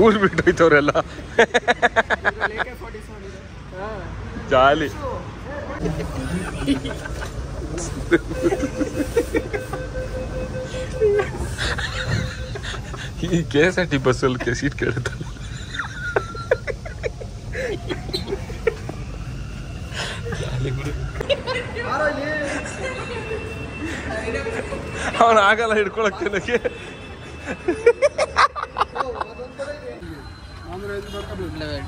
ಊರು ಬಿಟ್ಟೋಯ್ತವ್ರೆಲ್ಲ ಜಾಲಿ. ಈ KSRT ಬಸ್ಸಲ್ಲಿ ಸೀಟ್ ಕೇಳುತ್ತಲ್ಲ, ಅವನು ಆಗಲ್ಲ ಹಿಡ್ಕೊಳಕ್ಕೆ ನನಗೆ.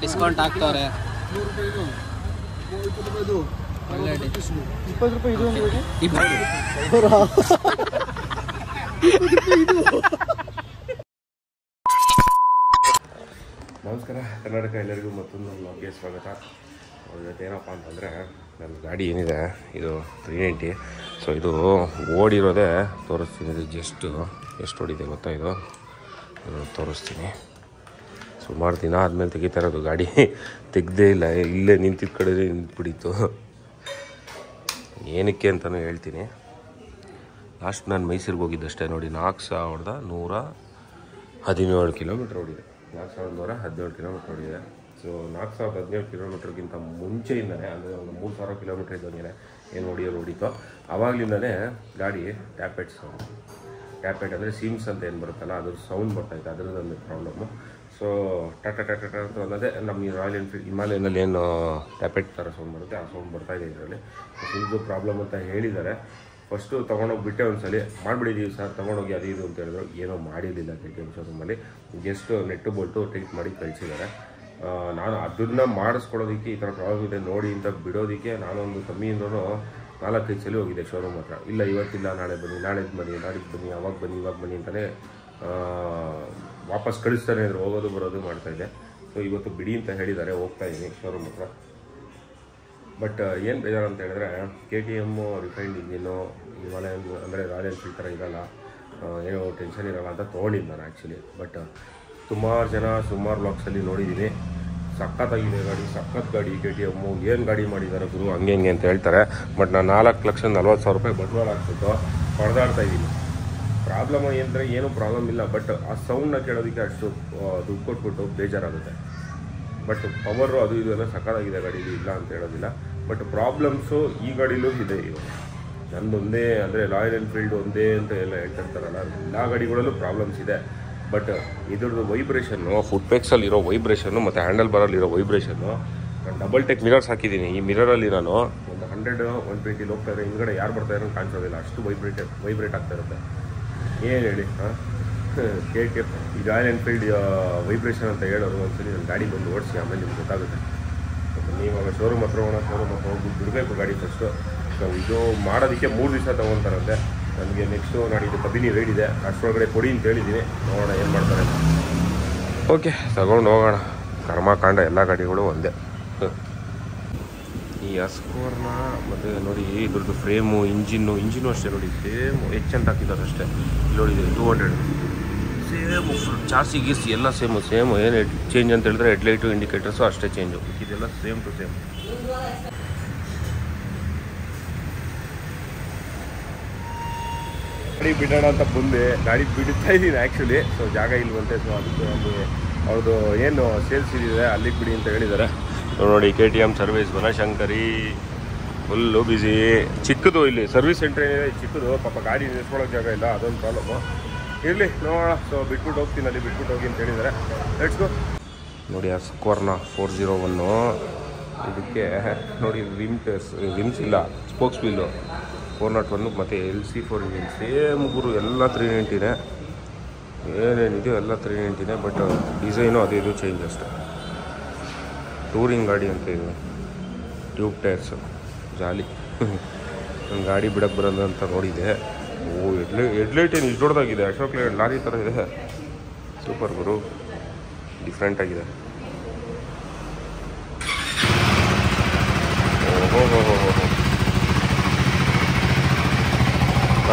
ಡಿಸ್ಕೌಂಟ್ ಆಗ್ತವ್ರೆ. 20 ರೂಪಾಯಿ ಇದು. ನಮಸ್ಕಾರ ಕರ್ನಾಟಕ, ಎಲ್ಲರಿಗೂ ಮತ್ತೊಂದು ವ್ಲಾಗ್ಗೆ ಸ್ವಾಗತ. ಇವತ್ತೇನಪ್ಪ ಅಂತಂದರೆ ನನ್ನ ಗಾಡಿ ಏನಿದೆ ಇದು 390. ಸೊ ಇದು ಓಡಿರೋದೇ ತೋರಿಸ್ತೀನಿ. ಇದು ಎಷ್ಟು ಓಡಿದೆ ಗೊತ್ತಾ, ಇದು ತೋರಿಸ್ತೀನಿ. ಸುಮಾರು ದಿನ ಆದಮೇಲೆ ತೆಗಿತಾ ಇರೋದು ಗಾಡಿ, ತೆಗ್ದೇ ಇಲ್ಲ. ಇಲ್ಲೇ ನಿಂತಿದ್ದ ಕಡೆ ನಿಂತ್ಬಿಟ್ಟಿತ್ತು. ಏನಕ್ಕೆ ಅಂತಲೂ ಹೇಳ್ತೀನಿ. ಲಾಸ್ಟ್ ನಾನು ಮೈಸೂರಿಗೆ ಹೋಗಿದ್ದಷ್ಟೇ ನೋಡಿ, 4117 ಕಿಲೋಮೀಟ್ರ್ ಓಡಿದೆ. 4117 ಕಿಲೋಮೀಟ್ರ್ ಓಡಿದೆ. ಸೊ 4017 ಕಿಲೋಮೀಟ್ರ್ಗಿಂತ ಮುಂಚೆಯಿಂದನೇ, ಅಂದರೆ ಒಂದು 3000 ಕಿಲೋಮೀಟ್ರ್ ಇದ್ದಂಗೆ ಏನು ಹೊಡಿತೋ ಆವಾಗಲಿಂದನೇ ಗಾಡಿ ಟ್ಯಾಪೆಟ್ ಅಂದರೆ ಸಿಮ್ಸ್ ಅಂತ ಏನು ಬರುತ್ತಲ್ಲ, ಅದ್ರ ಸೌಂಡ್ ಬರ್ತಾಯಿತ್ತು. ಅದರದ್ದೊಂದು ಪ್ರಾಬ್ಲಮ್ಮು. ಸೊ ಟಾಟಾ ಅಂತ ಅನ್ನೋದೇ ನಮ್ಮ ಈ ರಾಯಲ್ ಎನ್ಫೀಲ್ಡ್ ಹಿಮಾಲಯನಲ್ಲಿ ಏನು ಟ್ಯಾಪೆಟ್ ಥರ ಸೌಂಡ್ ಬರುತ್ತೆ, ಆ ಸೌಂಡ್ ಬರ್ತಾಯಿದೆ ಇದರಲ್ಲಿ. ಸಿಮ್ದು ಪ್ರಾಬ್ಲಮ್ ಅಂತ ಹೇಳಿದ್ದಾರೆ. ಫಸ್ಟು ತೊಗೊಂಡೋಗ್ಬಿಟ್ಟೆ ಒಂದ್ಸಲ ಮಾಡಿಬಿಟ್ಟಿದ್ದೀವಿ ಸರ್, ತೊಗೊಂಡೋಗಿ ಅದು ಇದು ಅಂತ ಹೇಳಿದ್ರು. ಏನೋ ಮಾಡಿರಲಿಲ್ಲ KTM ಶೋರೂಮಲ್ಲಿ. ಜಸ್ಟ್ ನೆಟ್ಟು ಬೋಲ್ಟು ಟೈಟ್ ಮಾಡಿ ಕಳಿಸಿದ್ದಾರೆ. ನಾನು ಅದನ್ನು ಮಾಡಿಸ್ಕೊಡೋದಕ್ಕೆ ಈ ಥರ ಪ್ರಾಬ್ಲಮ್ ಇದೆ ನೋಡಿ ಅಂತ ಬಿಡೋದಕ್ಕೆ ನಾನೊಂದು ಕಮ್ಮಿಯಿಂದನೂ 4-5 ಸಲ ಹೋಗಿದೆ ಶೋರೂಮ್ ಹತ್ರ. ಇಲ್ಲ ಇವತ್ತಿಲ್ಲ, ನಾಳೆ ಬನ್ನಿ, ನಾಳೆದು ಬನ್ನಿ, ನಾಡಿದ್ದು ಬನ್ನಿ, ಅವಾಗ ಬನ್ನಿ, ಇವಾಗ ಬನ್ನಿ ಅಂತಲೇ ವಾಪಸ್ ಕಳಿಸ್ತಾನೆ ಇದ್ರು. ಹೋಗೋದು ಬರೋದು ಮಾಡ್ತಾಯಿದ್ದೆ. ಸೊ ಇವತ್ತು ಬಿಡಿ ಅಂತ ಹೇಳಿದ್ದಾರೆ, ಹೋಗ್ತಾ ಇದ್ದೀನಿ ಶೋರೂಮ್ ಹತ್ರ. ಬಟ್ ಏನು ಬೇಜಾರು ಅಂತ ಹೇಳಿದ್ರೆ, KTM ರಿಫೈನ್ಡ್ ಇಂಜಿನ್ನು ಹಿಮಾಲಯನ್ ಅಂದರೆ ರಾಯಲ್ ಎನ್ಫೀಲ್ಡ್ ಥರ ಇರೋಲ್ಲ, ಏನೋ ಟೆನ್ಷನ್ ಇರೋಲ್ಲ ಅಂತ ತೊಗೊಂಡಿದ್ದು ನಾನು ಆ್ಯಕ್ಚುಲಿ. ಬಟ್ ಸುಮಾರು ಬ್ಲಾಗ್ಸಲ್ಲಿ ನೋಡಿದ್ದೀನಿ, ಸಖತ್ತಾಗಿದೆ ಗಾಡಿ, ಸಖತ್ ಗಾಡಿ KTM. ಏನು ಗಾಡಿ ಮಾಡಿದ್ದಾರೆ ಗುರು, ಹಂಗೆ ಅಂತ ಹೇಳ್ತಾರೆ. ಬಟ್ ನಾನು 4,40,000 ರೂಪಾಯಿ ಬಂಡವಾಳ ಹಾಕ್ಬಿಟ್ಟು ಹೊಡೆದಾಡ್ತಾ ಇದ್ದೀನಿ. ಪ್ರಾಬ್ಲಮ್ ಏನಂದರೆ ಏನೂ ಪ್ರಾಬ್ಲಮ್ ಇಲ್ಲ, ಬಟ್ ಆ ಸೌಂಡನ್ನ ಕೇಳೋದಕ್ಕೆ ಅಷ್ಟು ದುಡ್ಡು ಕೊಟ್ಬಿಟ್ಟು ಬೇಜಾರಾಗುತ್ತೆ. ಬಟ್ ಪವರು ಅದು ಇದು ಎಲ್ಲ ಸಖತ್ತಾಗಿದೆ ಗಾಡೀಲಿ, ಇಲ್ಲ ಅಂತ ಹೇಳೋದಿಲ್ಲ. ಬಟ್ ಪ್ರಾಬ್ಲಮ್ಸು ಈ ಗಾಡೀಲೂ ಇದೆ. ಇವಾಗ ನಂದೊಂದೇ ಅಂದರೆ ರಾಯಲ್ ಎನ್ಫೀಲ್ಡ್ ಒಂದೇ ಅಂತ ಎಲ್ಲ ಹೇಳ್ತಿರ್ತಾರಲ್ಲ, ಎಲ್ಲ ಗಾಡಿಗಳಲ್ಲೂ ಪ್ರಾಬ್ಲಮ್ಸ್ ಇದೆ. ಬಟ್ ಇದ್ರದ್ದು ವೈಬ್ರೇಷನ್ನು, ಫುಟ್ಪೆಕ್ಸಲ್ಲಿರೋ ವೈಬ್ರೇಷನ್ನು ಮತ್ತು ಹ್ಯಾಂಡಲ್ ಬಾರಲ್ಲಿರೋ ವೈಬ್ರೇಷನ್ನು, ನಾನು ಡಬಲ್ ಟೆಕ್ ಮಿರರ್ಸ್ ಹಾಕಿದ್ದೀನಿ. ಈ ಮಿರರಲ್ಲಿ ನಾನು ಒಂದು 100-120 ಹೋಗ್ತಾ ಇದ್ರೆ ಹಿಂದ್ಗಡೆ ಯಾರು ಬರ್ತಾ ಇರೋ ಕಾಣಿಸೋದಿಲ್ಲ, ಅಷ್ಟು ವೈಬ್ರೇಟ್ ಆಗ್ತಾ ಇರುತ್ತೆ. ಏನು ಹೇಳಿ KTM ಈ ರಾಯಲ್ ಎನ್ಫೀಲ್ಡ್ ವೈಬ್ರೇಷನ್ ಅಂತ ಹೇಳೋರು. ಒಂದ್ಸಲಿ ನನ್ನ ಗಾಡಿ ಬಂದು ಓಡಿಸಿ, ಆಮೇಲೆ ನಿಮ್ಗೆ ಗೊತ್ತಾಗುತ್ತೆ. ನೀವಾಗ ಶೋರೂಮ್ ಹತ್ರ ಹೋಗ್ಬಿಟ್ಟು ಬಿಡಬೇಕು ಗಾಡಿ ಫಸ್ಟು. ಸೊ ಇದು ಮಾಡೋದಕ್ಕೆ 3 ದಿವಸ ತೊಗೊತಾರಂತೆ. ನನಗೆ ನೆಕ್ಸ್ಟು ನಾಡಿದ್ದು ಕಬಿನಿ ರೈಡ್ ಇದೆ, ಅಷ್ಟರೊಳಗಡೆ ಕೊಡಿ ಅಂತ ಹೇಳಿದ್ದೀನಿ. ನೋಡೋಣ ಏನು ಮಾಡ್ತಾರೆ. ಓಕೆ, ತಗೊಂಡು ಹೋಗೋಣ. ಕರ್ಮಕಾಂಡ ಎಲ್ಲ ಗಾಡಿಗಳು ಒಂದೇ. ಈ ಅಸ್ಕೋರ್ನ ಮತ್ತು ನೋಡಿ ಇದ್ರದ್ದು ಫ್ರೇಮು, ಇಂಜಿನ್ನು ಅಷ್ಟೇ ನೋಡಿ, ಸೇಮ್ ಅಂತ ಹಾಕಿದ್ದಾರೆ ಅಷ್ಟೇ. ಇಲ್ಲಿ ನೋಡಿ 200 ಸೇಮ್. ಚಾರ್ಸಿ ಗೀರ್ಸಿ ಎಲ್ಲ ಸೇಮು. ಏನು ಚೇಂಜ್ ಅಂತ ಹೇಳಿದ್ರೆ ಹೆಡ್ಲೈಟು ಇಂಡಿಕೇಟರ್ಸು ಅಷ್ಟೇ ಚೇಂಜು. ಇದೆಲ್ಲ ಸೇಮ್ ಟು ಸೇಮ್. ಗಾಡಿ ಬಿಡೋಣ ಅಂತ ಬಂದೆ, ಗಾಡಿ ಬಿಡ್ತಾ ಇದ್ದೀನಿ ಆ್ಯಕ್ಚುಲಿ. ಸೊ ಜಾಗ ಇಲ್ವಂತೆ. ಸೊ ಅದಕ್ಕೆ ಅಲ್ಲಿ ಅವ್ರದ್ದು ಏನು ಸೇಲ್ಸ್ ಇದೆ ಅಲ್ಲಿಗೆ ಬಿಡಿ ಅಂತ ಹೇಳಿದ್ದಾರೆ. ನೋಡಿ KTM service Banashankari full busy. ಚಿಕ್ಕದು ಇಲ್ಲಿ ಸರ್ವಿಸ್ ಸೆಂಟ್ರ್ ಏನಿದೆ ಚಿಕ್ಕದು, ಪಾಪ ಗಾಡಿ ನಿಲ್ಸ್ಕೊಳ್ಳೋಕೆ ಜಾಗ ಇಲ್ಲ, ಅದೊಂದು ಪ್ರಾಬ್ಲಮ್ಮು. ಇರಲಿ ನೋಡೋಣ. ಸೊ ಬಿಟ್ಬಿಟ್ಟು ಹೋಗ್ತೀನಿ, ಅಲ್ಲಿ ಬಿಟ್ಬಿಟ್ಟು ಹೋಗಿ ಅಂತ ಹೇಳಿದ್ದಾರೆ. Let's go. ನೋಡಿ ಆ ಸ್ಕೋರ್ನ 401 ಇದಕ್ಕೆ ನೋಡಿ ರಿಮ್ಸ್ ಇಲ್ಲ, ಸ್ಪೋಕ್ಸ್ ವೀಲು 401 ಮತ್ತು LC4 ಇಂಜಿನ್ ಸೇಮ್ ಗುರು. ಎಲ್ಲ 390ನೇ, ಏನೇನಿದೆಯೋ ಎಲ್ಲ 390ನೇ. ಬಟ್ ಡಿಸೈನು ಅದು ಇದು ಚೇಂಜ್ ಅಷ್ಟೇ. ಟೂರಿಂಗ್ ಗಾಡಿ ಅಂತ ಇದು. ಟ್ಯೂಬ್ ಟೈರ್ಸು ಜಾಲಿ. ನನ್ನ ಗಾಡಿ ಬಿಡಕ್ಕೆ ಬರೋದು ಅಂತ ನೋಡಿದೆ. ಹೆಡ್ಲೈಟ್ ಏನು ಇಷ್ಟು ದೊಡ್ಡದಾಗಿದೆ, ಅಶೋಕ್ ಲೇಲ್ಯಾಂಡ್ ಲಾರಿ ಥರ ಇದೆ. ಸೂಪರ್ ಗುರು, ಡಿಫ್ರೆಂಟ್ ಆಗಿದೆ. ಓಹೋ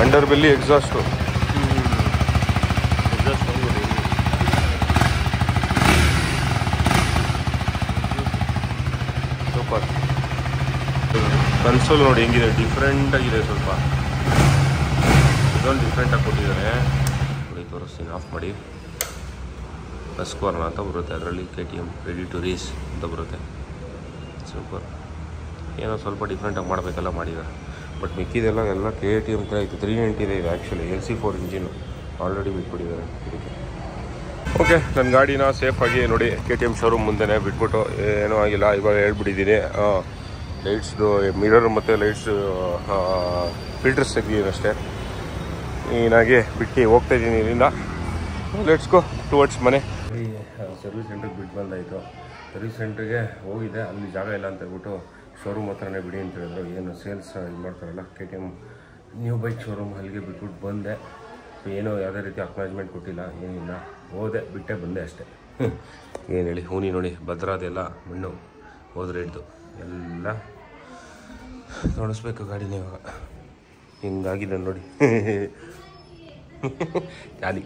under belly exhaust. Super. Console ನೋಡಿ ಹೆಂಗಿದೆ, ಡಿಫ್ರೆಂಟ್ ಆಗಿದೆ. ಸ್ವಲ್ಪ ಇದೊಂದು ಡಿಫ್ರೆಂಟಾಗಿ ಕೊಟ್ಟಿದ್ದಾರೆ ನೋಡಿ, ತೋರಿಸ್ತೀನಿ. ಆಫ್ ಮಾಡಿ. ಹಸ್ಕ್ವರ್ನ ಅಂತ ಬರುತ್ತೆ, ಅದರಲ್ಲಿ KTM ರೆಡಿ ಟು ರೇಸ್ ಅಂತ ಬರುತ್ತೆ. ಸೂಪರ್. ಏನೋ ಸ್ವಲ್ಪ ಡಿಫ್ರೆಂಟಾಗಿ ಮಾಡಬೇಕೆಲ್ಲ ಮಾಡಿದ್ದಾರೆ. ಬಟ್ ಮಿಕ್ಕಿದೆಲ್ಲ KTM ಥರ ಇತ್ತು. 390 ಇದೆ ಆ್ಯಕ್ಚುಲಿ, LC4 ಇಂಜಿನ್ನು ಆಲ್ರೆಡಿ ಬಿಟ್ಬಿಟ್ಟಿದ್ದಾರೆ ಇದಕ್ಕೆ. ಓಕೆ, ನನ್ನ ಗಾಡಿನ ಸೇಫಾಗಿ ನೋಡಿ KTM ಶೋರೂಮ್ ಮುಂದೆನೇ ಬಿಟ್ಬಿಟ್ಟು ಏನೂ ಆಗಿಲ್ಲ. ಇವಾಗ ಹೇಳ್ಬಿಟ್ಟಿದ್ದೀನಿ, ಲೈಟ್ಸ್ದು ಮಿರರ್ ಮತ್ತು ಲೈಟ್ಸು ಫಿಲ್ಟರ್ಸ್ ತೆಗ್ದಿದ್ದೀನಿ ಅಷ್ಟೇ. ನೀನಾಗೆ ಬಿಟ್ಟು ಹೋಗ್ತಾಯಿದ್ದೀನಿ ಇಲ್ಲಿಂದ. ಲೆಟ್ಸ್ ಗೋ ಟುವರ್ಡ್ಸ್ ಮನೆ. ಸರ್ವಿಸ್ ಸೆಂಟ್ರಿಗೆ ಬಿಟ್ಟು ಬಂದಾಯಿತು. ಸರ್ವಿಸ್ ಸೆಂಟ್ರಿಗೆ ಹೋಗಿದೆ, ಅಲ್ಲಿ ಜಾಗ ಇಲ್ಲ ಅಂತ ಹೇಳ್ಬಿಟ್ಟು ಶೋರೂಮ್ ಹತ್ರನೇ ಬಿಡಿ ಅಂತ ಹೇಳಿದ್ರು. ಏನು ಸೇಲ್ಸ್ ಇದು ಮಾಡ್ತಾರಲ್ಲ KTM ನ್ಯೂ ಬೈಕ್ ಶೋರೂಮ್, ಅಲ್ಲಿಗೆ ಬಿಟ್ಬಿಟ್ಟು ಬಂದೆ. ಏನೋ ಯಾವುದೇ ರೀತಿ ಅಕ್ನಾಲಜ್ಮೆಂಟ್ ಕೊಟ್ಟಿಲ್ಲ, ಏನಿಲ್ಲ. ಹೋದೆ, ಬಿಟ್ಟೆ ಬಂದೆ ಅಷ್ಟೇ. ಏನು ಹೇಳಿ, ಹೂನಿ ನೋಡಿ ಭದ್ರಾದೆಲ್ಲ ಮಣ್ಣು ಹೋದ್ರೆ ಹಿಡ್ದು ಎಲ್ಲ ನೋಡಿಸ್ಬೇಕು ಗಾಡಿನ. ಇವಾಗ ಹಿಂಗಾಗಿದೆ ನೋಡಿ. ಜಾಲಿ.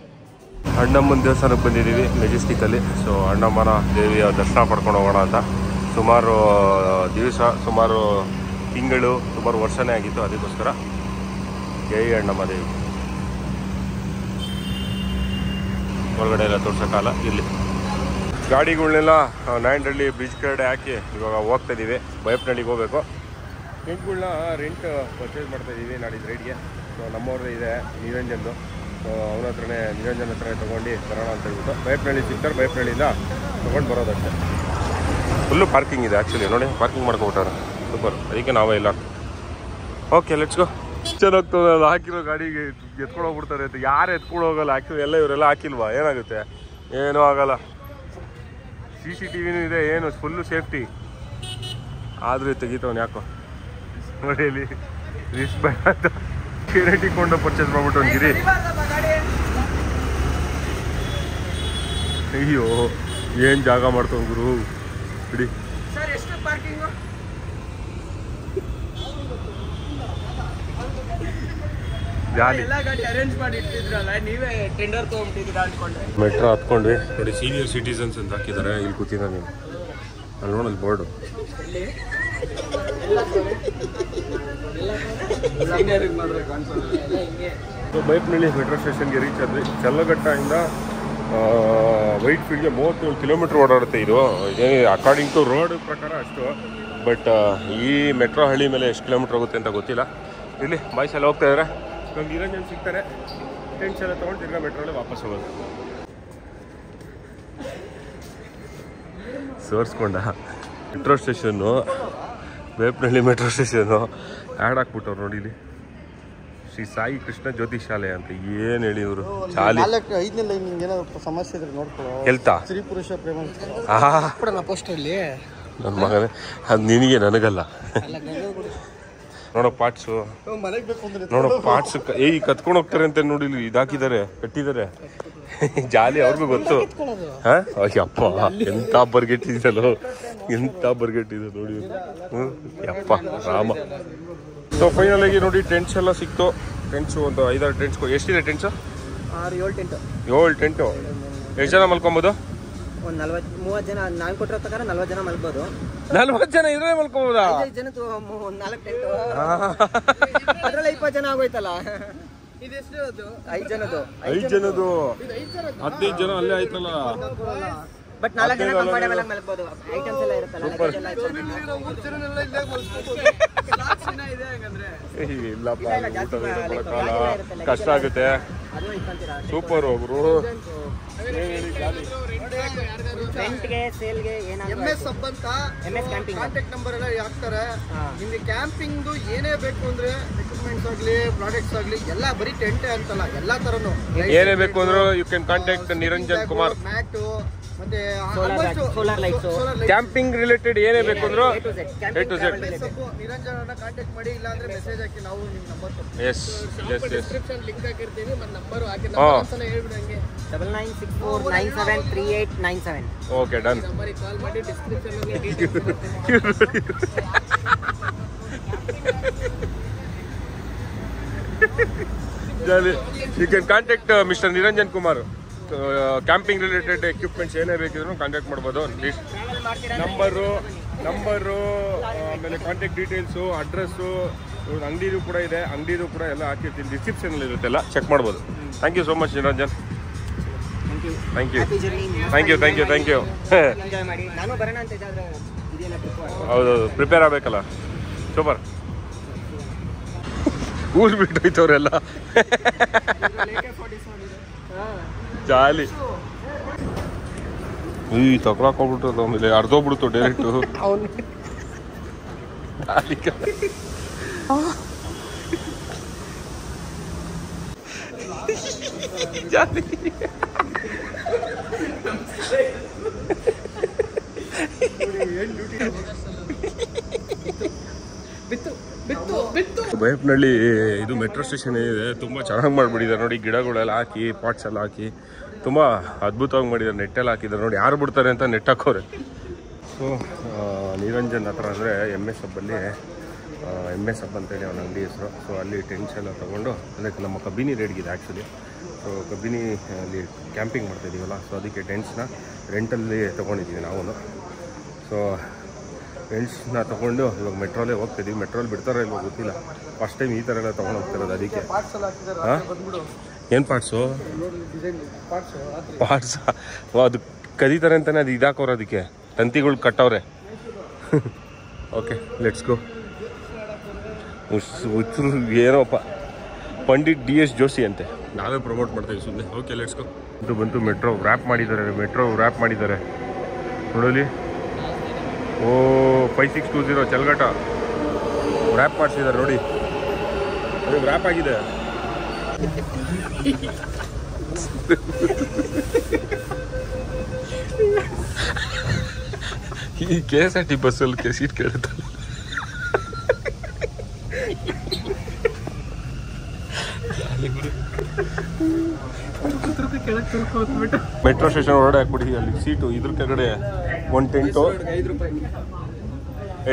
ಅಣ್ಣಮ್ಮನ ದೇವಸ್ಥಾನಕ್ಕೆ ಬಂದಿದ್ದೀವಿ ಮೆಜೆಸ್ಟಿಕಲ್ಲಿ. ಸೊ ಅಣ್ಣಮ್ಮನ ದೇವಿಯ ದರ್ಶನ ಪಡ್ಕೊಂಡು ಹೋಗೋಣ ಅಂತ. ಸುಮಾರು ದಿವಸ, ಸುಮಾರು ತಿಂಗಳು, ಸುಮಾರು ವರ್ಷನೇ ಆಗಿತ್ತು. ಅದಕ್ಕೋಸ್ಕರ ಜೈ ಅಣ್ಣಮ್ಮ ದೇವಿ. ಹೊರಗಡೆ ಎಲ್ಲ ತೋರ್ಸೋಕ್ಕಲ್ಲ. ಇಲ್ಲಿ ಗಾಡಿಗಳನ್ನೆಲ್ಲ ನಾಯಂಡಹಳ್ಳಿ ಬ್ರಿಡ್ಜ್ ಕಡೆ ಹಾಕಿ ಇವಾಗ ಹೋಗ್ತಾಯಿದ್ದೀವಿ. ಬೈಪ್ನಳ್ಳಿಗೆ ಹೋಗಬೇಕು. ಟೆಂಟ್ಗಳನ್ನ ರೆಂಟ್ ಪರ್ಚೇಸ್ ಮಾಡ್ತಾಯಿದ್ದೀವಿ ನಾಡಿದ್ದು ರೈಡ್ಗೆ. ಸೊ ನಮ್ಮವ್ರದ್ದೇ ಇದೆ ನಿರಂಜನ್ದು. ಸೊ ಅವನ ಹತ್ರನೇ, ನಿರಂಜನ್ ಹತ್ರನೇ ತೊಗೊಂಡು ಬರೋಣ ಅಂತ ಹೇಳ್ಬಿಟ್ಟು ಬೈಪ್ನಳ್ಳಿ ಸಿಗ್ತಾರೆ. ಬೈಪ್ನಳ್ಳಿಯಿಂದ ತೊಗೊಂಡು ಬರೋದಷ್ಟೇ. ಫುಲ್ಲು ಪಾರ್ಕಿಂಗ್ ಇದೆ ಆ್ಯಕ್ಚುಲಿ. ನೋಡಿ, ಪಾರ್ಕಿಂಗ್ ಮಾಡ್ಕೊಬಿಟ್ಟಾರೆ. ಸೂಪರ್. ಅದಕ್ಕೆ ನಾವೇ ಇಲ್ಲ. ಓಕೆ, ಲೆಟ್ಸ್ ಗೋ. ಚೆನ್ನಾಗ್ತದೆ ಅದು ಹಾಕಿರೋ ಗಾಡಿಗೆ ಎತ್ಕೊಂಡು ಹೋಗ್ಬಿಡ್ತಾರೆ ಅಂತ. ಯಾರು ಎತ್ಕೊಂಡು ಹೋಗಲ್ಲ ಆ್ಯಕ್ಚುಲಿ. ಎಲ್ಲ ಇವರೆಲ್ಲ ಹಾಕಿಲ್ವಾ, ಏನಾಗುತ್ತೆ? ಏನೂ ಆಗಲ್ಲ. CCTVನೂ ಇದೆ, ಏನು ಫುಲ್ಲು ಸೇಫ್ಟಿ. ಆದರೂ ತೆಗಿತವನು ಯಾಕೋ ನೋಡಿ. ಇಲ್ಲಿ ರಿಸ್ಕ್ ಬೇಡ ಅಂತ ಕಿರಟಿಕೊಂಡು ಪರ್ಚೇಸ್ ಮಾಡ್ಬಿಟ್ಟು ಒಂದು ಗಿರಿ. ಅಯ್ಯೋ, ಏನು ಜಾಗ ಮಾಡ್ತಾವ ಗುರು ಬಿಡಿ. ಮೆಟ್ರೋ ಹತ್ಕೊಂಡ್ವಿ ನೋಡಿ. ಸೀನಿಯರ್ ಸಿಟಿಸನ್ಸ್ ಅಂತ ಹಾಕಿದ್ದಾರೆ. ಇಲ್ಲಿ ಕೂತಿದ್ದ ನೀನು ಅಲ್ಲಿ ನೋಡಲ್ಲಿ ಬೋರ್ಡು. ಬೈಪ್ನಳ್ಳಿ ಮೆಟ್ರೋ ಸ್ಟೇಷನ್ಗೆ ರೀಚ್ ಆದ್ವಿ. ಚಲ್ಲಘಟ್ಟದಿಂದ ವೈಟ್ ಫೀಲ್ಡ್ಗೆ 37 ಕಿಲೋಮೀಟ್ರ್ ಓಡಾಡುತ್ತೆ ಇದು. ಅಕಾರ್ಡಿಂಗ್ ಟು ರೋಡ್ ಪ್ರಕಾರ ಅಷ್ಟು. ಬಟ್ ಈ ಮೆಟ್ರೋ ಹಳ್ಳಿ ಮೇಲೆ ಎಷ್ಟು ಕಿಲೋಮೀಟ್ರ್ ಹೋಗುತ್ತೆ ಅಂತ ಗೊತ್ತಿಲ್ಲ. ಇಲ್ಲಿ ಬಾಯ್ಸ್ ಎಲ್ಲ ಹೋಗ್ತಾ ಇದ್ದಾರೆ. ನಮ್ಗೆ ನಿರಂಜನ್ ಸಿಗ್ತಾರೆ. ಟೆಂಟ್ಸ್ ಎಲ್ಲ ತೊಗೊಂಡು ತಿರ್ಗಾ ಮೆಟ್ರೋಲ್ಲಿ ವಾಪಸ್ ಹೋಗೋದು. ಸೋರ್ಸ್ಕೊಂಡ metro station, Byappanahalli metro station ad ಹಾಕ್ಬಿಟ್ಟವ್ರು ನೋಡಿ. ಇಲ್ಲಿ ಶ್ರೀ ಸಾಯಿ ಕೃಷ್ಣ ಜ್ಯೋತಿ ಶಾಲೆ ಅಂತ. ಏನು ಹೇಳಿ ಇವರು ಶಾಲೆ 5ನೇ ಲೈನ್ ಏನಾದ್ರು ಸಮಸ್ಯೆ ಇದ್ರೆ ನೋಡ್ಕೊಳ್ಳೋ. ಹೇಳ್ತಾ ಸ್ತ್ರೀ ಪುರುಷ ಪ್ರೇಮ ಪೋಸ್ಟಲ್ಲಿ ನನ್ನ ಮಗನೇ, ಅದು ನಿನಗೆ ನನಗಲ್ಲ. ನೋಡೋ ಪಾರ್ಟ್ಸು, ನೋಡೋ ಪಾರ್ಟ್ಸ್ ಕತ್ಕೊಂಡು ಹೋಗ್ತಾರೆ ಅಂತ ನೋಡಿ. ಇಲ್ಲಿ ಇದಾಕಿದ್ದಾರೆ, ಕಟ್ಟಿದ್ದಾರೆ. ಜಾಲಿ, ಅವ್ರಿಗೂ ಗೊತ್ತು. ಹಾಂ, ಅಯ್ಯಪ್ಪ ಎಂಥ ಬರ್ಗೆಟ್ಟಿದ್ದಲ್ಲೋ, ಎಂಥ ಬರ್ಗೆಟ್ಟಿದೆ ನೋಡಿ. ಯಪ್ಪ ರಾಮ. ಸೊ ಫೈನಲ್ ಆಗಿ ನೋಡಿ ಟೆಂಟ್ಸ್ ಎಲ್ಲ ಸಿಕ್ತು. ಟೆಂಟ್ಸು ಒಂದು 5-6 ಟೆಂಟ್ಸ್. ಎಷ್ಟಿದೆ ಟೆಂಟ್ಸು? 7 ಟೆಂಟು. ಎಷ್ಟು ಜನ ಮಲ್ಕೊಬೋದು? ಒಂದು 30 ಜನ. ನಾನು ಕೊಟ್ಟಿರೋ ಪ್ರಕಾರ 40 ಜನ ಮಲ್ಬೋದು. 40 ಜನ ಇದ್ರೆ ಮಲ್ಕೋಬೋದಾ? 5 ಜನದ್ದು 4 ಟೆಂಟು. ಅದರಲ್ಲಿ 20 ಜನ ಆಗೋಯ್ತಲ್ಲ. ಇದೆಷ್ಟು? 5 ಜನದ್ದು. 5 ಜನದ್ದು 15 ಜನ ಅಲ್ಲೇ ಆಯ್ತಲ್ಲ. ಬಟ್ 4 ಜನ ಕಂಫರ್ಟೇಬಲ್ ಆಗಿ ಮಲ್ಬೋದು. ಐಟಮ್ಸ್ ಎಲ್ಲ ಇರುತ್ತಲ್ಲ. ಇಲ್ಲಪ್ಪ, ಕಷ್ಟ ಆಗುತ್ತೆ. ಸೂಪರ್ ಒಬ್ರು ರೆಂಟ್ಗೆ ಸೇಲ್ಗೆ ಏನಾದ್ರು MS ಸಬ್ ಅಂತ ಕಾಂಟ್ಯಾಕ್ಟ್ ನಂಬರ್ ಎಲ್ಲ ಹಾಕ್ತಾರೆ. ನಿಮ್ಗೆ ಕ್ಯಾಂಪಿಂಗ್ದು ಏನೇ ಬೇಕು ಅಂದ್ರೆ ಎಕ್ವಿಪ್ಮೆಂಟ್ಸ್ ಆಗಲಿ, ಪ್ರಾಡಕ್ಟ್ಸ್ ಆಗಲಿ ಎಲ್ಲ ಬರೀ ಟೆಂಟೇ ಅಂತಲ್ಲ, ಎಲ್ಲಾ ತರನು ಏನೇ ಬೇಕು ಅಂದ್ರು you can contact Niranjan Kumar. ಮ್ಯಾಟು ಮತ್ತೆ ಸೋಲಾರ್ ಲೈಟ್ಸ್, ಕ್ಯಾಂಪಿಂಗ್ ರಿಲೇಟೆಡ್ ಏನೇ ಬೇಕು ಅಂದ್ರು A to Z. Niranjan contact ಮಾಡಿ, ಇಲ್ಲ ಅಂದ್ರೆ ಮೆಸೇಜ್ ಹಾಕಿ, ನಾವು ನಿಮ್ ನಂಬರ್ ಕೊಡ್ತೀವಿ. S S S description link ಹಾಕಿರ್ತೀವಿ. ಮತ್ತೆ ನಂಬರ್ ಹಾಕಿ, ನಂಬರ್ ಒಂದ್ಸಲ ಹೇಳ್ಬಿಡಂಗೆ 9964973897. Okay done. ನಂಬರಿಗೆ ಕಾಲ್ ಮಾಡಿ ಡಿಸ್ಕ್ರಿಪ್ಷನ್ ಅಲ್ಲಿ details you can contact mister Niranjan Kumar. Camping related equipments ಏನೇ ಬೇಕಿದ್ರು ಕಾಂಟ್ಯಾಕ್ಟ್ ಮಾಡ್ಬೋದು. ನಂಬರು ಆಮೇಲೆ ಕಾಂಟ್ಯಾಕ್ಟ್ ಡೀಟೇಲ್ಸು, ಅಡ್ರೆಸ್ಸು, ಅಂಗಡಿದು ಕೂಡ ಇದೆ. ಅಂಗಡಿದು ಕೂಡ ಎಲ್ಲ ಹಾಕಿರ್ತೀನಿ, ಡಿಸ್ಕ್ರಿಪ್ಷನಲ್ಲಿ ಇರುತ್ತೆಲ್ಲ ಚೆಕ್ ಮಾಡ್ಬೋದು. Thank you so much Niranjan. Thank you happy journey. Thank you enjoy ಮಾಡಿ. ನಾನು ಬರೋಣ ಅಂತ ಇದ್ದೆ, ಆದ್ರೆ ಇದೆಲ್ಲ ಟ್ರಿಪ್ ಹೌದೌದು, ಪ್ರಿಪೇರ್ ಆಗಬೇಕಲ್ಲ. ಸೂಪರ್. ಊರು ಬಿಟ್ಟೋಯ್ತವ್ರೆಲ್ಲ ಜಾಲಿ. ಈ ತಗೊಳಕೋಗ್ಬಿಟ್ಟು ಆಮೇಲೆ ಅರ್ಧೋಗ್ಬಿಡ್ತು ಡೈರೆಕ್ಟು. ಜಾಲಿ. ಬೈಪ್ನಳ್ಳಿ ಇದು ಮೆಟ್ರೋ ಸ್ಟೇಷನ್ ಇದೆ, ತುಂಬ ಚೆನ್ನಾಗಿ ಮಾಡಿಬಿಟ್ಟಿದ್ದಾರೆ ನೋಡಿ. ಗಿಡಗಳೆಲ್ಲ ಹಾಕಿ ಪಾಟ್ಸ್ ಎಲ್ಲ ಹಾಕಿ ತುಂಬ ಅದ್ಭುತವಾಗಿ ಮಾಡಿದ್ದಾರೆ. ನೆಟ್ಟೆಲ್ಲ ಹಾಕಿದ್ದಾರೆ ನೋಡಿ. ಯಾರು ಬಿಡ್ತಾರೆ ಅಂತ ನೆಟ್ ಹಾಕೋರೆ. ಸೊ ನಿರಂಜನ್ ಹತ್ರ ಅಂದರೆ MS ಹಬ್ಬಲ್ಲಿ MS ಹಬ್ಬ ಅಂತೇಳಿ ಅವನ ಅಂಗಡಿ ಹೆಸರು. ಸೊ ಅಲ್ಲಿ ಟೆಂಟ್ಸ್ ಎಲ್ಲ ತೊಗೊಂಡು, ಅದಕ್ಕೆ ನಮ್ಮ ಕಬ್ಬಿನಿ ರೇಡ್ಗಿದೆ ಆ್ಯಕ್ಚುಲಿ. ಸೊ ಕಬ್ಬಿನಿ ಅಲ್ಲಿ ಕ್ಯಾಂಪಿಂಗ್ ಮಾಡ್ತಾಯಿದ್ದೀವಲ್ಲ, ಸೊ ಅದಕ್ಕೆ ಟೆಂಟ್ಸ್ನ ರೆಂಟಲ್ಲಿ ತೊಗೊಂಡಿದ್ದೀವಿ ನಾವು. ಸೊ ಟೆಂಟ್ಸ್ನ ತೊಗೊಂಡು ಇವಾಗ ಮೆಟ್ರೋಲ್ಲೇ ಹೋಗ್ತಿದ್ದೀವಿ. ಮೆಟ್ರೋಲ್ಲಿ ಬಿಡ್ತಾರೋ ಇಲ್ವೋ ಗೊತ್ತಿಲ್ಲ. ಫಸ್ಟ್ ಟೈಮ್ ಈ ಥರ ಎಲ್ಲ ತೊಗೊಂಡು ಹೋಗ್ತಿರೋದು. ಅದಕ್ಕೆ ಹಾಂ, ಏನು ಪಾರ್ಟ್ಸು? ಪಾರ್ಟ್ಸ್ ಅದು ಕದೀತಾರೆ ಅಂತಲೇ ಅದು ಇದಾಕೋರು, ಅದಕ್ಕೆ ತಂತಿಗಳು ಕಟ್ಟವ್ರೆ. Okay, let's go. ಹುಚ್ಚರು ಏನೋಪ್ಪ, ಪಂಡಿತ್ DS ಜೋಶಿ ಅಂತೆ. ನಾವೇ ಪ್ರಮೋಟ್ ಮಾಡ್ತೀವಿ ಸುಮ್ಮನೆ. Okay, let's go. ಇದು ಬಂತು ಮೆಟ್ರೋ ರ್ಯಾಪ್ ಮಾಡಿದ್ದಾರೆ ನೋಡಲಿ. ಓ 5620 ಚಲ್ಗಟ ರ್ಯಾಪ್ ಮಾಡಿಸಿದ್ದಾರೆ ನೋಡಿ. ಅದು ರ್ಯಾಪ್ ಆಗಿದೆ. ಈ KSRT ಬಸ್ಸಲ್ಲಿ ಸೀಟ್ ಕೇಳುತ್ತಲ್ಲ. ಮೆಟ್ರೋ ಸ್ಟೇಷನ್ ಹೊರಗಡೆ ಹಾಕ್ಬಿಡಿ. ಅಲ್ಲಿ ಸೀಟು ಇದ್ರ ಕೆಳಗಡೆ 1 ಟೆಂಟು 5 ರೂಪಾಯಿ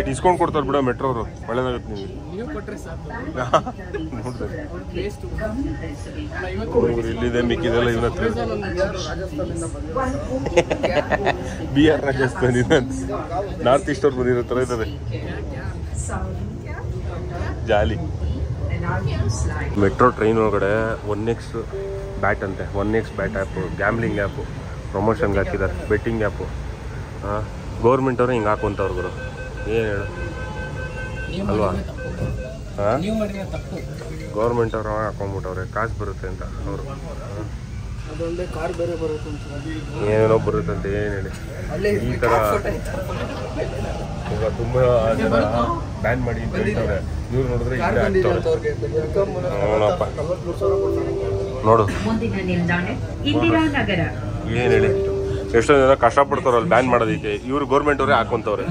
ಡಿಸ್ಕೌಂಟ್ ಕೊಡ್ತಾರೆ ಬಿಡ ಮೆಟ್ರೋರು. ಒಳ್ಳೇದಾಗುತ್ತೆ ನಿಮಗೆ. ನೋಡ್ರಿ ಇಲ್ಲಿದೆ, ಮಿಕ್ಕಿದೆಲ್ಲ ಇವನ ಹತ್ರ. BR ರಾಜಸ್ಥಾನಿಂದ ನಾರ್ತ್ ಈಸ್ಟ್ ಅವ್ರು ಬಂದಿರೋ ಥರ ಇರ್ತದೆ. ಜಾಲಿ. ಮೆಟ್ರೋ ಟ್ರೈನ್ ಒಳಗಡೆ 1X ಬ್ಯಾಟ್ ಅಂತೆ. 1X Bet app, gambling app ಪ್ರಮೋಷನ್ಗೆ ಹಾಕಿದ್ದಾರೆ. Betting app. ಗೌರ್ಮೆಂಟ್ ಅವರು ಹಿಂಗೆ ಹಾಕುವಂಥವ್ರು ಗುರು. ಏನು ಹೇಳು ಅಲ್ವಾ? ಹಾಂ, ಗೌರ್ಮೆಂಟ್ ಅವರು ಹಾಕೊಂಡ್ಬಿಟ್ಟವ್ರೆ, ಕಾಸು ಬರುತ್ತೆ ಅಂತ ಅವರು. ಏನೇನೋ ಬರುತ್ತಂತೆ. ಏನು ಹೇಳಿ ಈ ಥರ ಈಗ ತುಂಬ ಜನ ಬ್ಯಾನ್ ಮಾಡಿ ಅಂತ ಹೇಳ್ತಾರೆ. ಇವ್ರು ನೋಡಿದ್ರೆ ನೋಡಪ್ಪ, ನೋಡು ಏನು ಹೇಳಿ ಎಷ್ಟೋ ಜನ ಕಷ್ಟಪಡ್ತಾರಲ್ಲ ಬ್ಯಾನ್ ಮಾಡೋದಕ್ಕೆ. ಇವರು ಗೌರ್ಮೆಂಟ್ ಅವರೇ ಹಾಕೊಂತವ್ರೆ.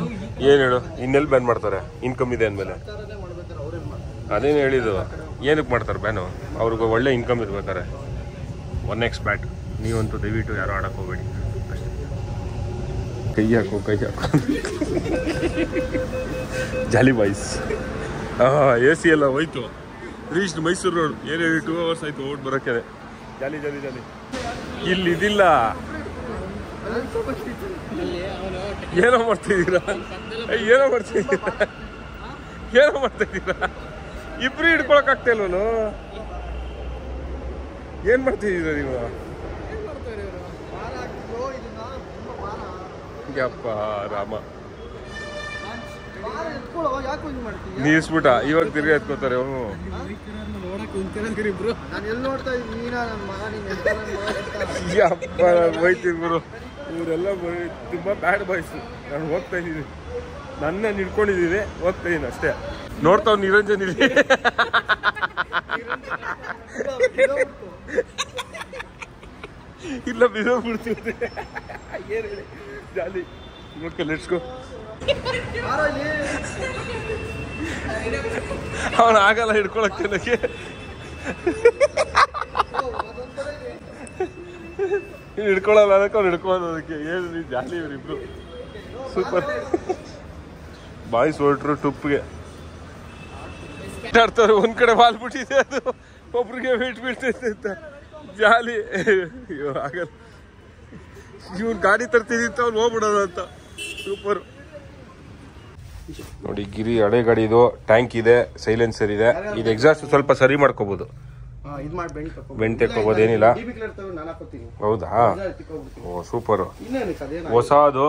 ಏನು ಹೇಳು, ಇನ್ನೆಲ್ಲಿ ಬ್ಯಾನ್ ಮಾಡ್ತಾರೆ? ಇನ್ಕಮ್ ಇದೆ ಅಂದಮೇಲೆ. ಅದೇನು ಹೇಳಿದ್ದು, ಏನಕ್ಕೆ ಮಾಡ್ತಾರೆ ಬ್ಯಾನು? ಅವ್ರಿಗೆ ಒಳ್ಳೆ ಇನ್ಕಮ್ ಇರ್ಬೇಕಾರೆ. 1X ಬ್ಯಾಟ್ ನೀವಂತೂ ದಯವಿಟ್ಟು ಯಾರು ಆಡಕ್ಕೆ ಹೋಗಬೇಡಿ ಅಷ್ಟೇ. ಕೈ ಹಾಕು ಜಾಲಿ ಬಾಯ್ಸ್. AC ಎಲ್ಲ ಹೋಯ್ತು. Reach Mysuru road. ಏನು ಹೇಳಿ 2 hours ಆಯಿತು ಓಟ್ ಬರೋಕ್ಕೆ. ಜಾಲಿ. ಇಲ್ಲಿ ಇದಿಲ್ಲ. ಏನೋ ಮಾಡ್ತಿದ್ದೀರಾ? ಇಬ್ರು ಹಿಡ್ಕೊಳಕ್ಕಾಗ್ತಾ ಇಲ್ವನು? ಏನ್ ಮಾಡ್ತಿದ್ದೀರಾ ನೀವು? ಯಪ್ಪ ರಾಮ, ನೀಸ್ಬಿಟ್ಟ. ಇವಾಗ ತಿರ್ಗಿ ಎತ್ಕೋತಾರೆ. ಯಪ್ಪ ಹೋಯ್ತೀನಿ ಗುರು. ಇವರೆಲ್ಲ ತುಂಬ ಬ್ಯಾಡ್ ಬಾಯ್ಸು. ನಾನು ಹೋಗ್ತಾ ಇದ್ದೀನಿ, ನನ್ನ ನಿಡ್ಕೊಂಡಿದ್ದೀನಿ, ಹೋಗ್ತಾ ಇದ್ದೀನಿ ಅಷ್ಟೇ. ನೋಡ್ತಾವ್ ನಿರಂಜನ್ ಇಲ್ಲಿ. ಇಲ್ಲ ಬಿಡೋಗ್ಬಿಡ್ತೀವಿ. ಏನು ಹೇಳಿ ಜಾಲಿ. ಓಕೆ, ಲೆಟ್ಸ್ ಗೋ. ಅವನು ಆಗಲ್ಲ ಹಿಡ್ಕೊಳಕ್ಕೆ ನನಗೆ. ಹಿಡ್ಕೊಳಲ್ಲ ಅದಕ್ಕೆ ಅವ್ನು ಹಿಡ್ಕೊಳ್ಳೋದು. ಅದಕ್ಕೆ ಏನು ಜಾಲಿ ಇವರಿಬ್ರು. ಸೂಪರ್ ಬಾಯ್ಸ್ ಹೊರಟ್ರು ಟುಪ್ಗೆ ಆಡ್ತಾರೆ. ಒಂದ್ ಕಡೆ ಬಾಲ್ ಬಿಟ್ಟಿದೆ, ಅದು ಒಬ್ರಿಗೆ ವೇಟ್ ಬೀಳ್ತೈತೆ ಅಂತ ಜಾಲಿ. ಆಗಲ್ಲ, ಇವ್ನು ಗಾಡಿ ತರ್ತಿದ್ದಿತ್ತು ಅವ್ನು ಹೋಗ್ಬಿಡೋದು ಅಂತ. ಸೂಪರ್ ನೋಡಿ. ಗಿರಿ ಹಳೆ ಗಾಡಿ ಇದು. ಟ್ಯಾಂಕ್ ಇದೆ, ಸೈಲೆನ್ಸರ್ ಇದೆ. ಇದು ಎಕ್ಸಾಸ್ಟ್ ಸ್ವಲ್ಪ ಸರಿ ಮಾಡ್ಕೋಬಹುದು. ಇದು ಮಾಡಿ ಬೆಂಡ್ ತೆಕ್ಕೋಬೋದೇನಿಲ್ಲ. ನಾನು ಹಾಕೋತೀನಿ. ಹೌದಾ? ಓ ಸೂಪರು. ಇನ್ನೇನಕ್ಕೆ ಅದೇನು ಹೊಸದು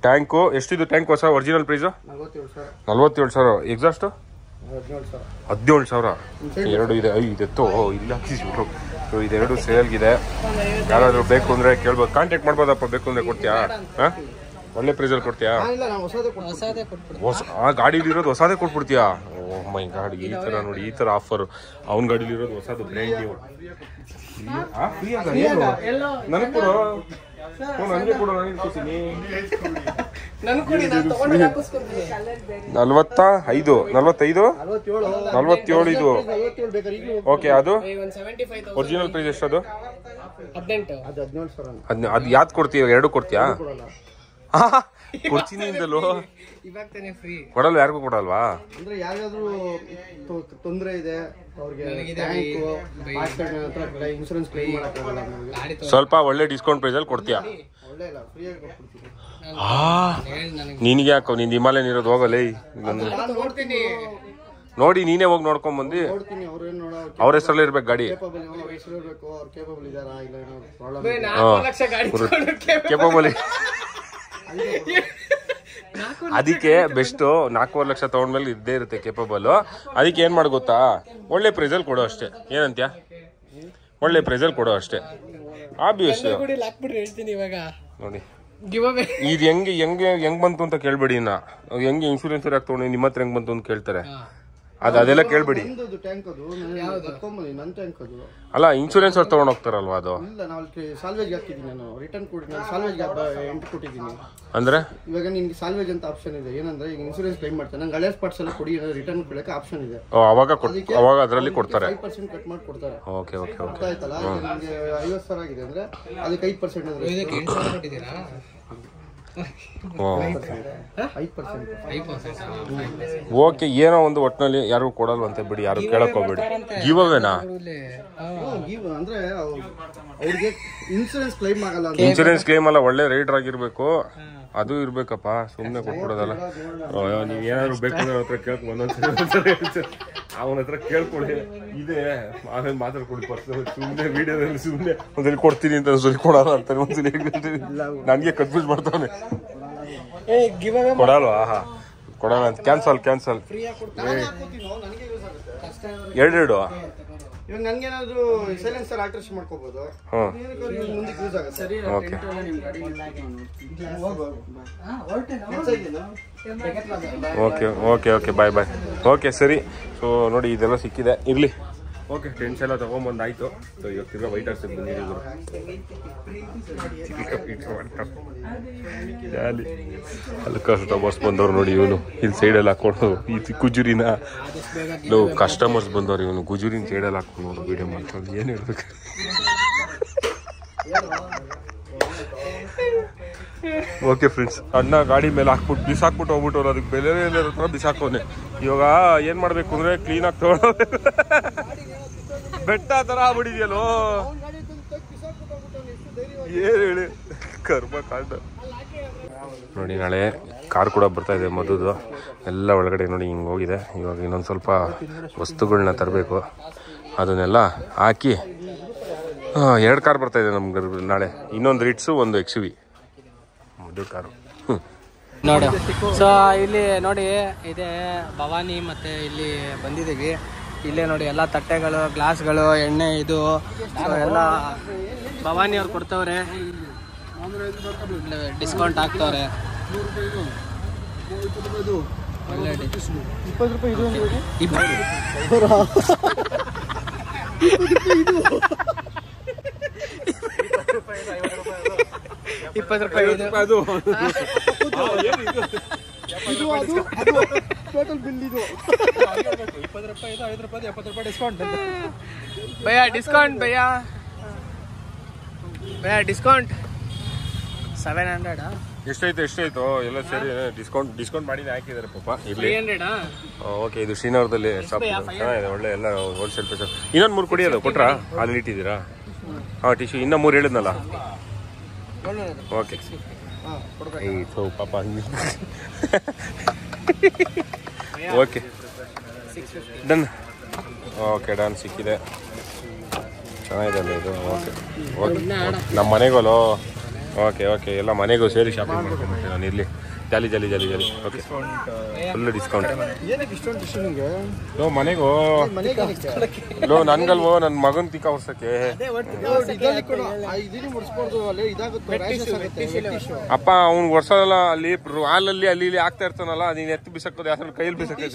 ಟ್ಯಾಂಕು. ಎಷ್ಟಿದು ಟ್ಯಾಂಕ್ ಹೊಸ ಒರಿಜಿನಲ್ ಪ್ರೈಸು? 47,000. ಎಕ್ಸಾಸ್ಟು 17,000. ಎರಡು ಇದೆ. ಇದೆತ್ತು ಇಲ್ಲ ಹಾಕಿದ್ರು. ಇದೆರಡು ಸೇಲ್ಗಿದೆ. ಯಾರಾದರೂ ಬೇಕು ಅಂದರೆ ಕೇಳ್ಬೋದು, ಕಾಂಟ್ಯಾಕ್ಟ್ ಮಾಡ್ಬೋದಪ್ಪ. ಬೇಕು ಅಂದರೆ ಕೊಡ್ತೀಯಾ? ಹಾಂ, ಒಳ್ಳೆ ಪ್ರೈಸಲ್ಲಿ ಕೊಡ್ತೀಯಾ? ಹೊಸ ಆ ಗಾಡೀಲಿರೋದು ಹೊಸದೇ ಕೊಟ್ಬಿಡ್ತೀಯಾ? ಓ ಮೈ ಗಾಡಿ, ಈ ಥರ ನೋಡಿ, ಈ ಥರ ಆಫರು. ಅವ್ನ ಗಾಡೀಲಿರೋದು ಹೊಸದು ಬ್ರ್ಯಾಂಡ್ ನ್ಯೂ. ನನಗೆ ಕೊಡು, ನನಗೆ ಕೊಡು, ನಾನು ಇಟ್ಕೊತೀನಿ. 47 ಇದು. ಓಕೆ, ಅದು ಒರಿಜಿನಲ್ ಪ್ರೈಸ್ ಎಷ್ಟದು? 18. ಅದು ಯಾವ್ದು ಕೊಡ್ತೀಯ? ಎರಡು ಕೊಡ್ತೀಯಾ? ಕೊಡ್ತೀನಿ ಇಂದಲೂ ಕೊಡಲ್ವ? ಯಾರಿಗೂ ಕೊಡಲ್ವಾ? ಅಂದ್ರೆ ಯಾರಿಗಾದ್ರೂ ತೊಂದರೆ ಇದೆ ಅವ್ರಿಗೆ ಇನ್ಶೂರೆನ್ಸ್ ಕ್ಲೈಮ್ ಮಾಡಕ್ಕಾಗಲ್ಲ. ಸ್ವಲ್ಪ ಒಳ್ಳೆ ಡಿಸ್ಕೌಂಟ್ ಪ್ರೈಸ್ ಅಲ್ಲಿ ಕೊಡ್ತೀಯಾ? ಒಳ್ಳೆ ಇಲ್ಲ, ಫ್ರೀಯಾಗಿ ಕೊಟ್ಬಿಡ್ತೀನಿ. ನಿನಗೆ ಯಾಕೋ ನಿಂದು ಹಿಮಾಲಯನ್ ಇರೋದು? ಹೋಗಲೇ ನೋಡಿ, ನೀನೇ ಹೋಗಿ ನೋಡ್ಕೊಂಡ್ ಬಂದು. ಅವ್ರ ಹೆಸರಲ್ಲಿ ಇರ್ಬೇಕು ಗಾಡಿ. ಕೇಪಬಲ್. ಅದಕ್ಕೆ ಬೆಸ್ಟ್ 4.5 ಲಕ್ಷ ತಗೊಂಡ್ಮೇಲೆ ಇದ್ದೇ ಇರುತ್ತೆ ಕೇಪಬಲ್. ಅದಕ್ಕೆ ಏನ್ ಮಾಡಿ ಗೊತ್ತಾ, ಒಳ್ಳೆ ಪ್ರೈಸಲ್ಲಿ ಕೊಡೋ ಅಷ್ಟೇ. ಏನಂತ್ಯ? ಒಳ್ಳೆ ಪ್ರೈಸಲ್ಲಿ ಕೊಡೋ ಅಷ್ಟೇ. ಆಬ್ವಿಯಸ್ ನೋಡಿ, ಇದು ಹೆಂಗ್ ಬಂತು ಅಂತ ಕೇಳ್ಬೇಡಿ. ಇನ್ನ ಹೆಂಗೆ ಇನ್ಶೂರೆನ್ಸ್ ಯಾಕೆ ತಗೊಂಡು ನಿಮ್ಮ ಹತ್ರ ಹೆಂಗ್ ಬಂತು ಅಂತ ಕೇಳ್ತಾರೆ. ಅದೆಲ್ಲ ಕೇಳ್ಬೇಡಿ. ಅಲ್ಲ, ಇನ್ಶೂರೆನ್ಸ್ ಅವ್ರು ತಗೊಂಡ್ ಹೋಗ್ತಾರಲ್ವಾ ಅದು? ಅಂದ್ರೆ ಇವಾಗ ನಿಮ್ಗೆ ಸಾಲ್ವೇಜ್ ಅಂತ ಆಪ್ಷನ್ ಇದೆ. ಏನಂದ್ರೆ ಈಗ ಇನ್ಶೂರೆನ್ಸ್ ಕ್ಲೈಮ್ ಮಾಡ್ತಾರೆ, ನಂಗೆ ಹಳೆ ಪಾರ್ಟ್ಸ್ ಎಲ್ಲ ಕೊಡಿ, ರಿಟರ್ನ್ ಕೊಡಕ್ಕೆ ಆಪ್ಷನ್ ಇದೆ. ಅವಾಗ ಅದರಲ್ಲಿ ಕೊಡ್ತಾರೆ. 5% ಕಟ್ ಮಾಡಿ ಕೊಡ್ತಾರೆ. Okay okay okay. ಆಯ್ತಲ್ಲ, ನಿಮಗೆ 50,000 ಆಗಿದೆ ಅಂದ್ರೆ ಅದಕ್ಕೆ 5% ಅಂದ್ರೆ ಓಕೆ. ಏನೋ ಒಂದು ಒಟ್ಟಿನಲ್ಲಿ ಯಾರು ಕೊಡಲ್ವಂತೆ ಬಿಡಿ, ಯಾರು ಕೇಳಕ್ ಹೋಗ್ಬೇಡಿ. ಗಿವ್ ಅವೇನಾ? ಅಂದ್ರೆ ಅವ್ರಿಗೆ ಇನ್ಶೂರೆನ್ಸ್ ಕ್ಲೈಮ್ ಆಗಲ್ಲ. ಇನ್ಶೂರೆನ್ಸ್ ಕ್ಲೈಮ್ ಅಲ್ಲ, ಒಳ್ಳೆ ರೈಡರ್ ಆಗಿರ್ಬೇಕು. ಅದು ಇರ್ಬೇಕಪ್ಪ, ಸುಮ್ಮನೆ ಕೊಟ್ಬಿಡೋದಲ್ಲ. ನೀವ್ ಏನಾದ್ರು ಬೇಕು ಅಂದ್ರೆ ಹತ್ರ ಕೇಳ್ಕೊಂಡು ಒಂದೊಂದ್ಸರಿ ಅವನ ಹತ್ರ ಕೇಳ್ಕೊಳ್ಳಿ. ಇದೆ ಆಮೇಲೆ ಮಾತಾಡ್ಕೊಡಿ. ಸುಮ್ಮನೆ ವಿಡಿಯೋದಲ್ಲಿ ಸುಮ್ಮನೆ ಒಂದ್ಸಲಿ ಕೊಡ್ತೀನಿ ಅಂತ ಒಂದ್ಸಲಿ ಕೊಡಲ್ಲ ಅಂತಾನೆ, ಒಂದ್ಸಲಿ ನನಗೆ ಕನ್ಫ್ಯೂಸ್ ಮಾಡ್ತಾನೆ. ಕೊಡಲ್ವಾ? ಕೊಡೋಣ ಅಂತ. ಕ್ಯಾನ್ಸಲ್. ಎರಡು ಇವಾಗ ನನ್ಗೇನಾದ್ರು ಸೈಲೆನ್ಸರ್ ಆಲ್ಟ್ರೇಷನ್ ಮಾಡ್ಕೋಬಹುದು. ಮುಂದಕ್ಕೆ ಯೂಸ್ ಆಗುತ್ತೆ. Okay bye. ಓಕೆ ಸರಿ. ಸೊ ನೋಡಿ, ಇದೆಲ್ಲ ಸಿಕ್ಕಿದೆ, ಇರ್ಲಿ. ಓಕೆ, ಟೆಂಟ್ಸ್ ಎಲ್ಲ ತೊಗೊಂಬಂದಾಯ್ತು. ಸೊ ಇವಾಗ ತಿರ್ಗಾ ವೈಟ್ ಹಾಕ್ಸಿ ಬಂದಿದ್ದೀವಿ. ಅಲ್ಲಿ ಕಸ್ಟಮರ್ಸ್ ಬಂದವ್ರು ನೋಡಿ. ಇವನು ಇಲ್ಲಿ ಸೈಡಲ್ಲಿ ಹಾಕೊಂಡು ಈ ಗುಜುರಿನ ಕಸ್ಟಮರ್ಸ್ ಬಂದವ್ರು. ಇವನು ಗುಜುರಿನ ಸೈಡಲ್ಲಿ ಹಾಕೊಂಡು ನೋಡು ವಿಡಿಯೋ ಮಾಡ್ಕೊಂಡು. ಏನು ಹೇಳ್ಬೇಕು? ಓಕೆ ಫ್ರೆಂಡ್ಸ್, ಅಣ್ಣ ಗಾಡಿ ಮೇಲೆ ಹಾಕ್ಬಿಟ್ಟು ಬಿಸಾಕ್ಬಿಟ್ಟು ಹೋಗ್ಬಿಟ್ಟವ್ರು. ಅದಕ್ಕೆ ಬೆಲೆ ಇರೋ ಬಿಸಾಕೋನೆ. ಇವಾಗ ಏನು ಮಾಡಬೇಕು ಅಂದರೆ ಕ್ಲೀನಾಗಿ ತಗೊಳ್ಳೋ ಬೆಟ್ಟ ಥರ ಆಗ್ಬಿಟ್ಟಿದೆಯಲ್ಲೋ. ಏನು ಹೇಳಿ ಕರ್ಮ ಕಾಂಡ. ನೋಡಿ, ನಾಳೆ ಕಾರ್ ಕೂಡ ಬರ್ತಾ ಇದೆ ಮಧುದು. ಎಲ್ಲ ಒಳಗಡೆ ನೋಡಿ ಹಿಂಗೆ ಹೋಗಿದೆ. ಇವಾಗ ಇನ್ನೊಂದು ಸ್ವಲ್ಪ ವಸ್ತುಗಳನ್ನ ತರಬೇಕು. ಅದನ್ನೆಲ್ಲ ಹಾಕಿ 2 ಕಾರ್ ಬರ್ತಾ ಇದೆ ನಮ್ಗೆ ನಾಳೆ. ಇನ್ನೊಂದು ರಿಟ್ಸು, ಒಂದು XUV ಮಧು ಕಾರು. ನೋಡಿ, ಸೊ ಇಲ್ಲಿ ನೋಡಿ ಇದೆ ಭವಾನಿ. ಮತ್ತೆ ಇಲ್ಲಿ ಬಂದಿದ್ದೀವಿ. ಇಲ್ಲೇ ನೋಡಿ ಎಲ್ಲ ತಟ್ಟೆಗಳು, ಗ್ಲಾಸ್ಗಳು, ಎಣ್ಣೆ, ಇದು ಎಲ್ಲ ಭವಾನಿ ಅವ್ರು ಕೊಡ್ತವ್ರೆ. ಡಿಸ್ಕೌಂಟ್ ಹಾಕ್ತವ್ರೆ. 20 ರೂಪಾಯಿ ಇದು. 20 ರೂಪಾಯಿ ಅದು ಟೋಟಲ್ ಬಿಲ್ ಇದು. 20 ರೂಪಾಯಿ ಇದು, 5 ರೂಪಾಯಿ, 70 ರೂಪಾಯಿ ಡಿಸ್ಕೌಂಟ್. ಭಯ್ಯಾ ಡಿಸ್ಕೌಂಟ್, ಭಯ್ಯಾ ಡಿಸ್ಕೌಂಟ್ 700. ಎಷ್ಟಾಯ್ತು ಎಲ್ಲ ಸೇರಿ ಡಿಸ್ಕೌಂಟ್ ಮಾಡಿ ಹಾಕಿದ್ದಾರೆ ಪಾಪ. ಇಲ್ಲಿ ಓಕೆ. ಇದು ಶ್ರೀನಗರದಲ್ಲಿ ಶಾಪ್ ಚೆನ್ನಾಗಿದೆ, ಒಳ್ಳೆ ಎಲ್ಲ ಹೋಲ್ಸೇಲ್ ಪ್ರೈಸ್. ಇನ್ನೊಂದು 3 ಕೊಡಿ. ಅದು ಕೊಟ್ರಾ? ಅಲ್ಲಿ ಇಟ್ಟಿದ್ದೀರಾ? ಟಿಶ್ಯೂ ಇನ್ನೂ 3 ಹೇಳಿದ್ನಲ್ಲ. ಓಕೆ. ಸೊ ಪಾಪ ಓಕೆ ಡನ್. ಓಕೆ ಡನ್, ಸಿಕ್ಕಿದೆ. ಚೆನ್ನಾಗಿದೆ ಅಲ್ಲ ಇದು. ಓಕೆ ಓಕೆ ನಮ್ಮ ಮನೆಗೋಲು ಓಕೆ ಓಕೆ ಎಲ್ಲ ಮನೆಗೂ ಸೇರಿ ಶಾಪಿಂಗ್ ಮಾಡ್ಕೊಂಡ್ಬಿಟ್ಟೆ ನಾನು ಇಲ್ಲಿ. Jolly jolly jolly jolly. Okay full discount. ಲೋ ಮನೆಗೂ ಲೋ ನನ್ಗಲ್ವೋ ನನ್ನ ಮಗನ ತಿಕ್ಕ ಹೊರ್ಸಕ್ಕೆ. ಅಪ್ಪ ಅವ್ನು ವರ್ಷದಲ್ಲ ಅಲ್ಲಿ ಹಾಲಲ್ಲಿ ಅಲ್ಲಿ ಇಲ್ಲಿ ಆಗ್ತಾ ಇರ್ತಾನಲ್ಲ, ನೀನ್ ಎತ್ತು ಬಿಸಕ್ಕೋದು ಯಾರು ಕೈಯಲ್ಲಿ ಬಿಸಕ್ಕೆ.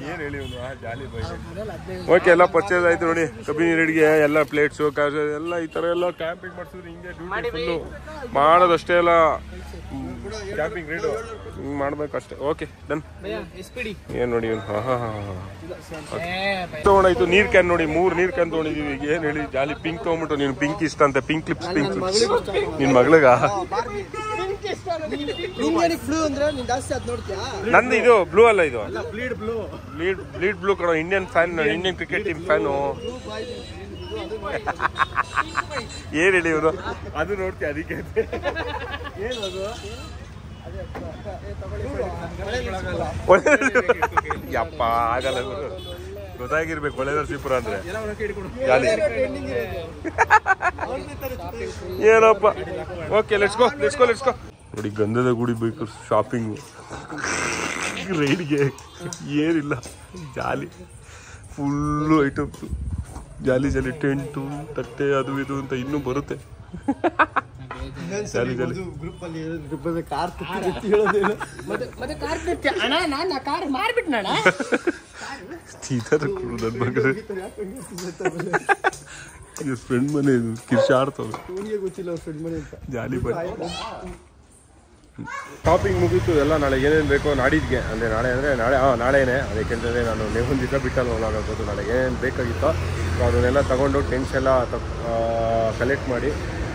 ಏನ್ ಹೇಳಿ ಜಾಲಿ ಬೈ. ಓಕೆ ಎಲ್ಲ ಪರ್ಚೇಸ್ ಆಯ್ತು ನೋಡಿ. ಕಬ್ಬಿನಿ ರೇಟ್ಗೆ ಎಲ್ಲ ಪ್ಲೇಟ್ಸು ಎಲ್ಲ ಈ ತರ ಎಲ್ಲ ಕ್ಯಾಂಪಿಂಗ್ ಮಾಡ್ತಿದ್ರು. ಹಿಂಗೆ ಡ್ಯೂಟಿ ಫುಲ್ಲು ಮಾಡೋದಷ್ಟೇ ಎಲ್ಲ ಕ್ಯಾಂಪಿಂಗ್ ರೇಟು ಹಿಂಗೆ ಮಾಡ್ಬೇಕಷ್ಟೇ. Okay done. ಏನ್ ನೋಡಿ ತಗೊಂಡಾಯ್ತು ನೀರ್ ಕ್ಯಾನ್ ನೋಡಿ. 3 ನೀರ್ ಕ್ಯಾನ್ ತಗೊಂಡಿದೀವಿ. ಏನ್ ಹೇಳಿ ಜಾಲಿ. ಪಿಂಕ್ ತಗೊಂಡ್ಬಿಟ್ಟು ನೀನು ಪಿಂಕ್ ಇಷ್ಟ ಅಂತ ಪಿಂಕ್ ಕ್ಲಿಪ್ಸ್ ಪಿಂಕ್ ಕ್ಲಿಪ್ಸ್ ನಿನ್ ಮಗಳಿಗ. ನಂದು ಇದು ಬ್ಲೂ ಅಲ್ಲ, ಇದು ಬ್ಲೀಡ್ ಬ್ಲೂ ಕಣ. Indian fan, Indian cricket team fan. ಏನ್ ಹೇಳಿ ಇವರು ಅದು ನೋಡ್ತೀವಿ ಅದಕ್ಕೆ. ಯಪ್ಪ ಆಗಲ್ಲ ಗೊತ್ತಾಗಿರ್ಬೇಕು. ಒಳ್ಳೆ ನರಸೀಪುರ ಅಂದ್ರೆ ಏನಪ್ಪ. Okay let's go let's go let's go. ನೋಡಿ ಗಂಧದ ಗುಡಿ ಬೇಕು ಶಾಪಿಂಗು ರೈಡ್ಗೆ. ಏನಿಲ್ಲ ಜಾಲಿ ಫುಲ್ಲು ಐಟಮ್ಸು. ಜಾಲಿ ಜಾಲಿ ಟೆಂಟು ತಟ್ಟೆ ಅದು ಇದು ಅಂತ ಇನ್ನೂ ಬರುತ್ತೆ. ಜಾಲಿ ಜಾಲಿ. ಫ್ರೆಂಡ್ ಮನೆ ಕಿರ್ಚಾಡ್ತವೆ. ಜಾಲಿ ಬೈ. ಶಾಪಿಂಗ್ ಮುಗೀತು ಎಲ್ಲ. ನಾಳೆ ಏನೇನು ಬೇಕೋ ನಾಡಿದ್ಗೆ ಅಂದರೆ ನಾಳೆ ಅಂದರೆ ನಾಳೆನೇ ಅದಕ್ಕೆಂತಂದರೆ ನಾನು ಒಂದು ದಿವಸ ಬಿಟ್ಟಲ್ಲಿ ಹೋಗಾಗೋದು. ನಾಳೆ ಏನೇನು ಬೇಕಾಗಿತ್ತೋ ಅದನ್ನೆಲ್ಲ ತೊಗೊಂಡು ಟೆಂಟ್ಸ್ ಎಲ್ಲ ಕಲೆಕ್ಟ್ ಮಾಡಿ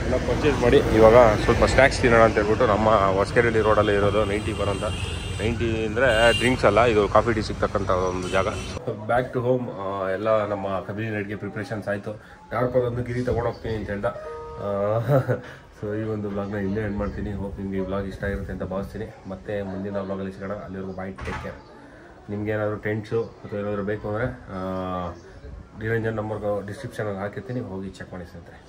ಎಲ್ಲ ಪರ್ಚೇಸ್ ಮಾಡಿ ಇವಾಗ ಸ್ವಲ್ಪ ಸ್ನ್ಯಾಕ್ಸ್ ತಿನ್ನೋಣ ಅಂತ ಹೇಳ್ಬಿಟ್ಟು ನಮ್ಮ ಹೊಸಕೆರೆಹಳ್ಳಿ ರೋಡಲ್ಲೇ ಇರೋದು 90 ಬರೋಂಥ. 90 ಅಂದರೆ ಡ್ರಿಂಕ್ಸ್ ಅಲ್ಲ, ಇದು ಕಾಫಿ ಟೀ ಸಿಗ್ತಕ್ಕಂಥ ಒಂದು ಜಾಗ. Back to home. ಎಲ್ಲ ನಮ್ಮ ಕಬ್ಬಿನಿ ನೈಟ್ಗೆ ಪ್ರಿಪ್ರೇಷನ್ಸ್ ಆಯಿತು. ಯಾರ್ಪದೊಂದು ಗಿರಿ ತೊಗೊಂಡೋಗ್ತೀನಿ ಅಂತ ಹೇಳ್ದ. ಸೊ ಈ ಒಂದು ವ್ಲಾಗ್ನ ಇಲ್ಲೇ ಎಂಡ್ ಮಾಡ್ತೀನಿ. ಹೋಪ್ ನಿಮಗೆ ಈ ವ್ಲಾಗ್ ಇಷ್ಟ ಆಗಿರುತ್ತೆ ಅಂತ ಭಾವಿಸ್ತೀನಿ. ಮತ್ತೆ ಮುಂದಿನ ವ್ಲಾಗಲ್ಲಿ ಸಿಗೋಣ. ಅಲ್ಲಿವರೆಗೂ ಬೈ, ಟೇಕ್ ಕೇರ್. ನಿಮ್ಗೆ ಏನಾದರೂ ಟೆಂಟ್ಸು ಅಥವಾ ಏನಾದರೂ ಬೇಕು ಅಂದರೆ ನಿರಂಜನ್ ನಂಬರ್ಗೆ ಡಿಸ್ಕ್ರಿಪ್ಷನಲ್ಲಿ ಹಾಕಿರ್ತೀನಿ, ಹೋಗಿ ಚೆಕ್ ಮಾಡಿ ಸ್ನೇಹಿತರೆ.